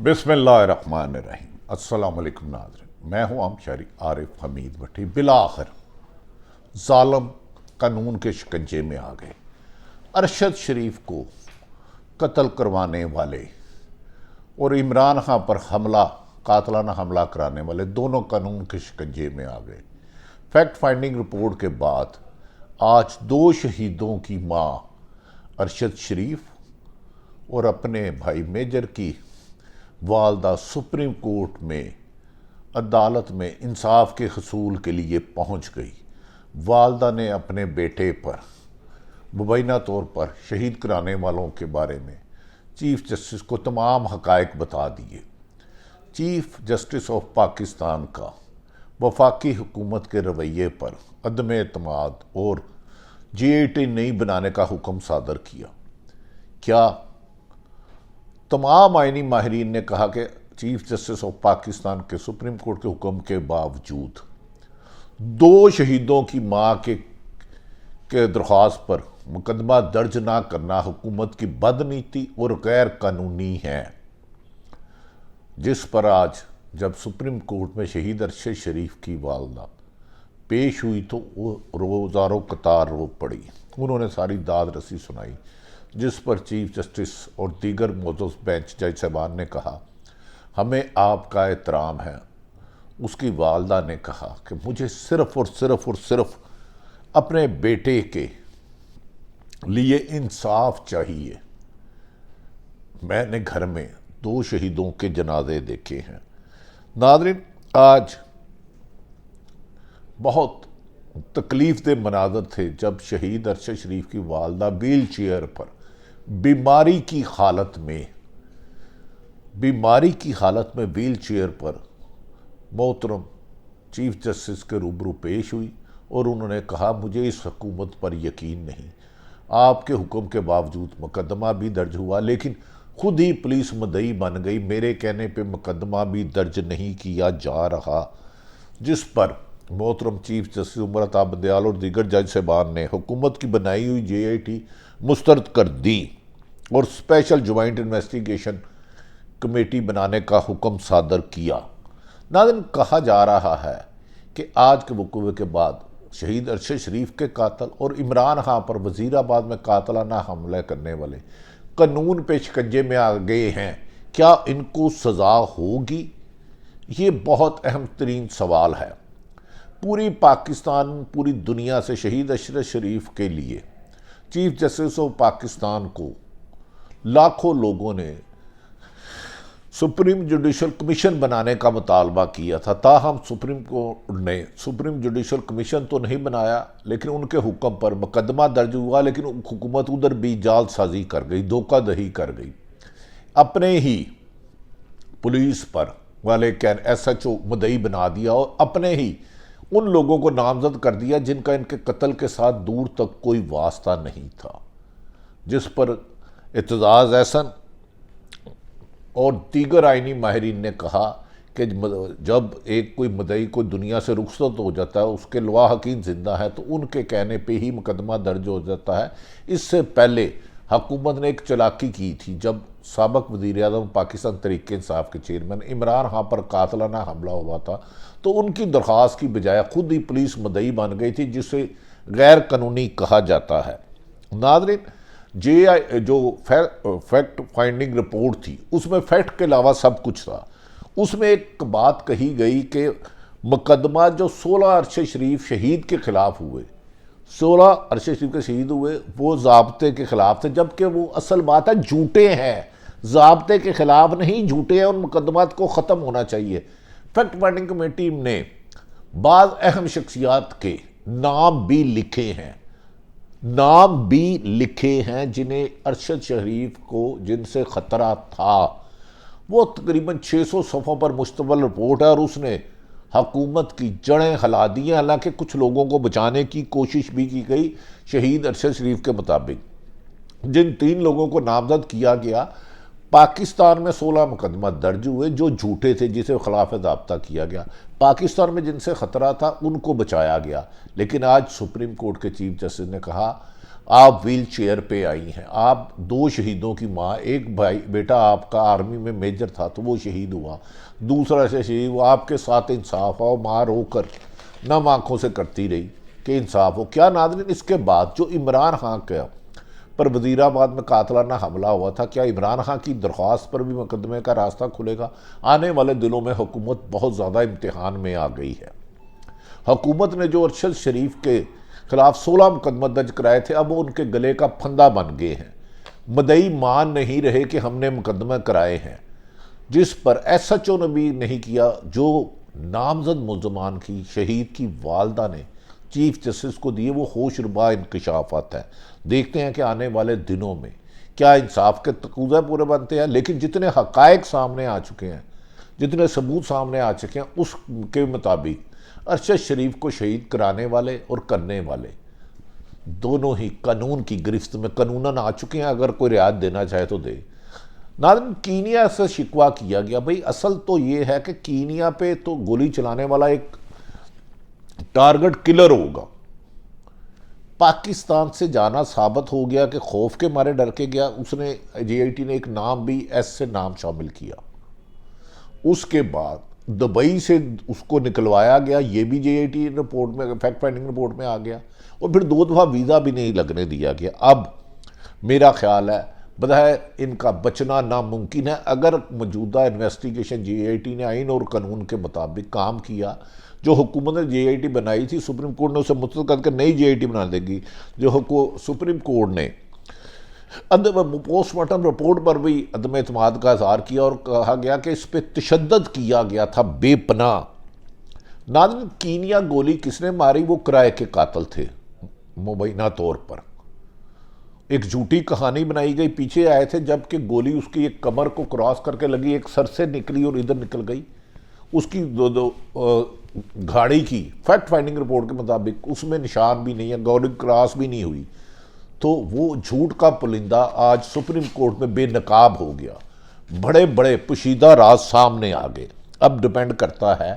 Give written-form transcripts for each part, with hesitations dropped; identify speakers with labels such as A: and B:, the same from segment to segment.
A: बिस्मिल्लाहिर्रहमानिर्रहीम। अस्सलाम वालेकुम नाज़रीन, मैं हूँ आमशारी आरिफ हमीद भट्टी। बिलाखिर जालिम कानून के शिकंजे में आ गए। अरशद शरीफ को कत्ल करवाने वाले और इमरान खां पर कातलाना हमला कराने वाले दोनों कानून के शिकंजे में आ गए। फैक्ट फाइंडिंग रिपोर्ट के बाद आज दो शहीदों की मां अरशद शरीफ और अपने भाई मेजर की वालदा सुप्रीम कोर्ट में अदालत में इंसाफ के हसूल के लिए पहुंच गई। वालदा ने अपने बेटे पर मुबैना तौर पर शहीद कराने वालों के बारे में चीफ जस्टिस को तमाम हकायक बता दिए। चीफ जस्टिस ऑफ पाकिस्तान का वफाकी हुकूमत के रवैये पर अदम एतमाद और JIT नहीं बनाने का हुक्म सादर किया। क्या तमाम आइनी माहिरीन ने कहा कि चीफ जस्टिस ऑफ पाकिस्तान के सुप्रीम कोर्ट के हुक्म के बावजूद दो शहीदों की मां के दरख्वास्त पर मुकदमा दर्ज ना करना हुकूमत की बदनीति और गैर कानूनी है, जिस पर आज जब सुप्रीम कोर्ट में शहीद अरशद शरीफ की वालदा पेश हुई तो वो रोज़ारों कतार रो पड़ी। उन्होंने सारी दाद रसी सुनाई, जिस पर चीफ जस्टिस और दीगर मोअज़्ज़ज़ बेंच जज साहबान ने कहा, हमें आपका एहतराम है। उसकी वालदा ने कहा कि मुझे सिर्फ़ और सिर्फ अपने बेटे के लिए इंसाफ चाहिए। मैंने घर में दो शहीदों के जनाजे देखे हैं। नाज़रीन, आज बहुत तकलीफ दे मनाज़र थे जब शहीद अरशद शरीफ की वालदा व्हील चेयर पर बीमारी की हालत में व्हील चेयर पर मोहतरम चीफ जस्टिस के रूबरू पेश हुई और उन्होंने कहा, मुझे इस हुकूमत पर यकीन नहीं। आपके हुक्म के बावजूद मुकदमा भी दर्ज हुआ, लेकिन खुद ही पुलिस मुद्दई बन गई। मेरे कहने पे मुकदमा भी दर्ज नहीं किया जा रहा, जिस पर मोहतरम चीफ जस्टिस उमर अता बंदयाल और दीगर जज साहबान ने हुकूमत की बनाई हुई JIT मुस्तरद कर दी और स्पेशल ज्वाइंट इन्वेस्टिगेशन कमेटी बनाने का हुक्म सादर किया। नाज़रीन, कहा जा रहा है कि आज के वक़ूए के बाद शहीद अरशद शरीफ के कातल और इमरान खां पर वज़ीराबाद में कातलाना हमला करने वाले कानून पे शिकंजे में आ गए हैं। क्या इनको सज़ा होगी? ये बहुत अहम तरीन सवाल है। पूरी पाकिस्तान, पूरी दुनिया से शहीद अरशद शरीफ के लिए चीफ जस्टिस ऑफ पाकिस्तान को लाखों लोगों ने सुप्रीम जुडिशल कमीशन बनाने का मुतालबा किया था। ताहम सुप्रीम कोर्ट ने सुप्रीम जुडिशल कमीशन तो नहीं बनाया, लेकिन उनके हुक्म पर मुकदमा दर्ज हुआ, लेकिन हुकूमत उधर भी जालसाजी कर गई, धोखाधड़ी कर गई। अपने ही पुलिस पर वाले SHO मुद्दई बना दिया और अपने ही उन लोगों को नामजद कर दिया जिनका इनके कत्ल के साथ दूर तक कोई वास्ता नहीं था, जिस पर एतजाज़ एहसन और दीगर आइनी माहिरीन ने कहा कि जब एक कोई मुद्दई को दुनिया से रुखसत हो जाता है, उसके लवा हकीम जिंदा है, तो उनके कहने पे ही मुकदमा दर्ज हो जाता है। इससे पहले हुकूमत ने एक चालाकी की थी जब साबिक़ वज़ीर-ए-आज़म पाकिस्तान तहरीक-ए-इंसाफ के चेयरमैन इमरान खां पर कातलाना हमला हुआ था, तो उनकी दरख्वास्त की बजाय खुद ही पुलिस मुद्दई बन गई थी, जिसे गैर कानूनी कहा जाता है। नाज़रीन, जो फैक्ट फाइंडिंग रिपोर्ट थी उसमें फैक्ट के अलावा सब कुछ था। उसमें एक बात कही गई कि मुकदमा जो 16 अरशद शरीफ शहीद के खिलाफ हुए, 16 अरशद शरीफ के शहीद हुए, वो ज़ाब्ते के खिलाफ थे, जबकि वो असल बात है झूठे हैं। ज़ाब्ते के खिलाफ नहीं, झूठे हैं। उन मुकदमात को ख़त्म होना चाहिए। फैक्ट फाइंडिंग कमेटी ने बाज़ अहम शख्सियात के नाम भी लिखे हैं जिन्हें अरशद शरीफ को जिनसे ख़तरा था। वो तकरीबन 600 सफ़ों पर मुश्तमिल रिपोर्ट है और उसने हुकूमत की जड़ें हिला दी हैं। हालांकि कुछ लोगों को बचाने की कोशिश भी की गई। शहीद अरशद शरीफ के मुताबिक जिन 3 लोगों को नामजद किया गया, पाकिस्तान में 16 मुकदमा दर्ज हुए जो झूठे थे, जिसे खिलाफ ज़ाब्ता किया गया। पाकिस्तान में जिनसे ख़तरा था उनको बचाया गया। लेकिन आज सुप्रीम कोर्ट के चीफ जस्टिस ने कहा, आप व्हील चेयर पे आई हैं, आप दो शहीदों की माँ, एक भाई बेटा आपका आर्मी में मेजर था तो वो शहीद हुआ, दूसरा से शहीद हुआ, आपके साथ इंसाफ आओ, माँ रोकर नम आंखों से करती रही कि इंसाफ हो। क्या नाज़रीन, इसके बाद जो इमरान खान का पर वज़ीराबाद में कातलाना हमला हुआ था, क्या इमरान खान की दरख्वास्त पर भी मुकदमे का रास्ता खुलेगा? आने वाले दिनों में हुकूमत बहुत ज़्यादा इम्तिहान में आ गई है। हुकूमत ने जो अरशद शरीफ के खिलाफ 16 मुकदमा दर्ज कराए थे, अब वो उनके गले का फंदा बन गए हैं। मदई मान नहीं रहे कि हमने मुकदमे कराए हैं, जिस पर SHO ने भी नहीं किया, जो नामजद मुल्ज़मान की शहीद की वालदा ने चीफ जस्टिस को दिए, वो होशरुबा इंकशाफात है। देखते हैं कि आने वाले दिनों में क्या इंसाफ के तक़ाज़े पूरे बनते हैं। लेकिन जितने हक़ाइक़ सामने आ चुके हैं, जितने सबूत सामने आ चुके हैं, उसके मुताबिक अरशद शरीफ को शहीद कराने वाले और करने वाले दोनों ही कानून की गिरफ्त में कानूनन आ चुके हैं। अगर कोई रियायत देना चाहे तो दे। नाज़रीन, कीनिया से शिकवा किया गया। भाई असल तो ये है कि कीनिया पे तो गोली चलाने वाला एक टारगेट किलर होगा। पाकिस्तान से जाना साबित हो गया कि खौफ के मारे डर के गया। उसने JIT ने एक नाम भी S से नाम शामिल किया। उसके बाद दुबई से उसको निकलवाया गया, ये भी JIT रिपोर्ट में, फैक्ट फाइंडिंग रिपोर्ट में आ गया। और फिर 2 दफ़ा वीज़ा भी नहीं लगने दिया गया। अब मेरा ख्याल है बजाय इनका बचना नामुमकिन है। अगर मौजूदा इन्वेस्टिगेशन JIT ने आइन और कानून के मुताबिक काम किया, जो हुकूमत ने JIT बनाई थी, सुप्रीम कोर्ट ने उसे मुस्तरद करके नई JIT बना देगी। जो सुप्रीम कोर्ट ने पोस्टमार्टम रिपोर्ट पर भी अदम एतमाद का इजहार किया और कहा गया कि इस पर तशद्दुद किया गया था बेपनाह। नाज़रीन, कीनिया गोली किसने मारी? वो किराए के कातिल थे। मुबैना तौर पर एक झूठी कहानी बनाई गई, पीछे आए थे, जबकि गोली उसकी एक कमर को क्रॉस करके लगी, एक सर से निकली और इधर निकल गई। उसकी गाड़ी की फैक्ट फाइंडिंग रिपोर्ट के मुताबिक उसमें निशान भी नहीं है, गोली क्रॉस भी नहीं हुई। तो वो झूठ का पुलिंदा आज सुप्रीम कोर्ट में बेनकाब हो गया। बड़े बड़े पोशीदा राज सामने आ गए। अब डिपेंड करता है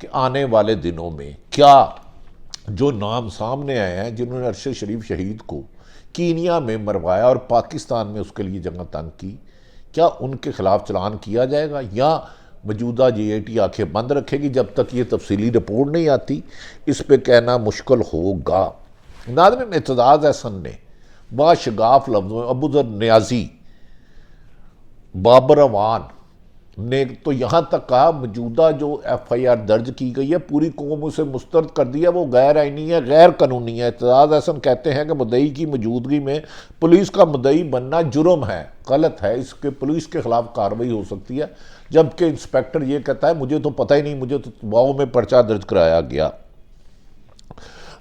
A: कि आने वाले दिनों में क्या जो नाम सामने आए हैं जिन्होंने अरशद शरीफ शहीद को कीनिया में मरवाया और पाकिस्तान में उसके लिए जंग तंग की, क्या उनके खिलाफ चलान किया जाएगा या मौजूदा JIT आंखें बंद रखेगी जब तक ये तफसीली रिपोर्ट नहीं आती? इस पे कहना मुश्किल होगा। नाज़रीन, एतजाज़ अहसन ने बाशगाफ लफ्ज़ों में अबू ज़र नियाज़ी, बाबर अवान ने तो यहाँ तक कहा मौजूदा जो FIR दर्ज की गई है पूरी कौम उसे मुस्तरद कर दिया, वो गैर आइनी है, गैर कानूनी है। एतजाज़ अहसन कहते हैं कि मुद्दई की मौजूदगी में पुलिस का मुद्दई बनना जुर्म है, गलत है, इसके पुलिस के खिलाफ कार्रवाई हो सकती है। जबकि इंस्पेक्टर ये कहता है मुझे तो पता ही नहीं, मुझे तो वाओ में पर्चा दर्ज कराया गया।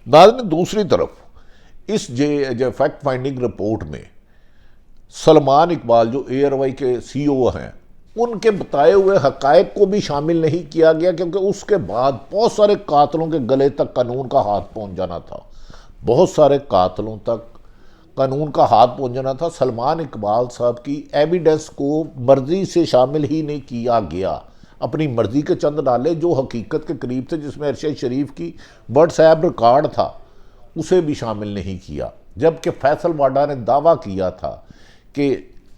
A: नाज़रीन, दूसरी तरफ इस जो फैक्ट फाइंडिंग रिपोर्ट में सलमान इकबाल जो एयरवाई के CEO हैं, उनके बताए हुए हक़ाइक़ को भी शामिल नहीं किया गया, क्योंकि उसके बाद बहुत सारे कातलों के गले तक कानून का हाथ पहुंच जाना था। बहुत सारे कातलों तक कानून का हाथ पहुंच जाना था। सलमान इकबाल साहब की एविडेंस को मर्जी से शामिल ही नहीं किया गया। अपनी मर्जी के चंद डाले जो हकीकत के करीब थे, जिसमें अरशद शरीफ की व्हाट्सएप रिकॉर्ड था, उसे भी शामिल नहीं किया। जबकि फैसल वाडा ने दावा किया था कि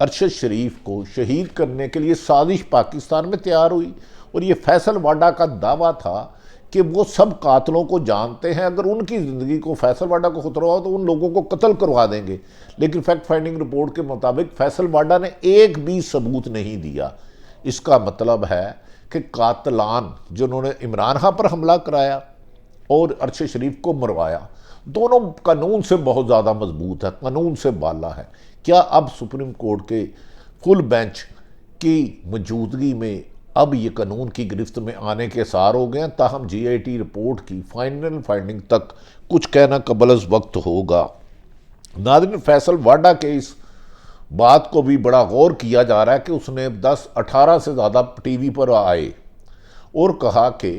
A: अरशद शरीफ को शहीद करने के लिए साजिश पाकिस्तान में तैयार हुई, और ये फैसल वाडा का दावा था कि वो सब कातलों को जानते हैं, अगर उनकी ज़िंदगी को फैसल वाडा को खतरा हो तो उन लोगों को कत्ल करवा देंगे। लेकिन फैक्ट फाइंडिंग रिपोर्ट के मुताबिक फैसल वाडा ने एक भी सबूत नहीं दिया। इसका मतलब है कि कातलान जिन्होंने इमरान खान पर हमला कराया और अरशद शरीफ को मरवाया, दोनों कानून से बहुत ज़्यादा मजबूत है, कानून से बाला है। क्या अब सुप्रीम कोर्ट के फुल बेंच की मौजूदगी में अब ये कानून की गिरफ्त में आने के आसार हो गए हैं? ताहम JIT रिपोर्ट की फाइनल फाइंडिंग तक कुछ कहना कबल अज़ वक्त होगा। नाज़रीन, फैसल वाडा के इस बात को भी बड़ा गौर किया जा रहा है कि उसने 10-18 से ज़्यादा TV पर आए और कहा कि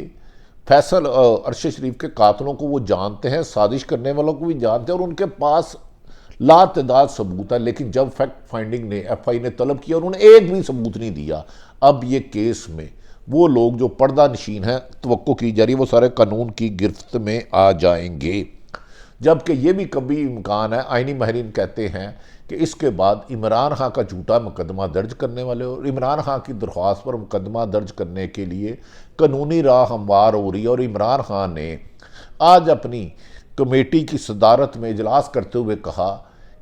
A: फैसल अरशद शरीफ के कातलों को वो जानते हैं, साजिश करने वालों को भी जानते हैं और उनके पास लातदाद सबूत है। लेकिन जब फैक्ट फाइंडिंग ने FI ने तलब किया, उन्होंने एक भी सबूत नहीं दिया। अब ये केस में वो लोग जो पर्दा नशीन हैं, तवक्को की जा रही है, वो सारे कानून की गिरफ्त में आ जाएंगे। जबकि ये भी कभी इम्कान है, आइनी माहिरीन कहते हैं कि इसके बाद इमरान खां का झूठा मुकदमा दर्ज करने वाले और इमरान खां की दरख्वास्त पर मुकदमा दर्ज करने के लिए कानूनी राह हमवार हो रही है। और इमरान खान ने आज अपनी कमेटी की सदारत में इजलास करते हुए कहा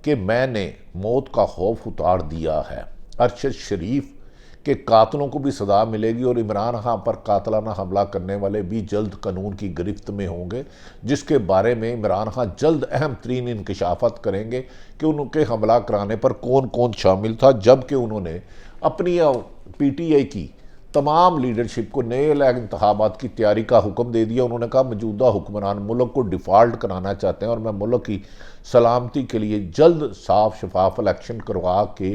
A: कि मैंने मौत का खौफ उतार दिया है, अरशद शरीफ के कातलों को भी सजा मिलेगी और इमरान खान पर कातलाना हमला करने वाले भी जल्द कानून की गिरफ्त में होंगे, जिसके बारे में इमरान खान जल्द अहम तरीन इंकशाफात करेंगे कि उनके हमला कराने पर कौन कौन शामिल था। जबकि उन्होंने अपनी PTI की तमाम लीडरशिप को नए इंतखाबात की तैयारी का हुक्म दे दिया। उन्होंने कहा मौजूदा हुक्मरान मुल्क को डिफ़ॉल्ट कराना चाहते हैं और मैं मुल्क की सलामती के लिए जल्द साफ शफाफ इलेक्शन करवा के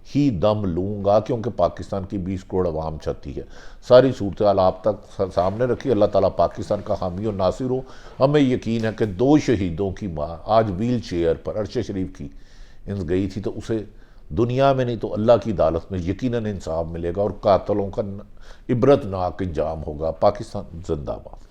A: ही दम लूँगा, क्योंकि पाकिस्तान की 20 करोड़ अवाम चाहती है। सारी सूरत हाल आप तक सामने रखी। अल्लाह ताला पाकिस्तान का हामी और नासिर हो। हमें यकीन है कि 2 शहीदों की माँ आज व्हील चेयर पर अरशद शरीफ की गई थी, तो उसे दुनिया में नहीं तो अल्लाह की अदालत में यकीनन इंसाफ मिलेगा और कातलों का इबरतनाक इंजाम होगा। पाकिस्तान जिंदाबाद।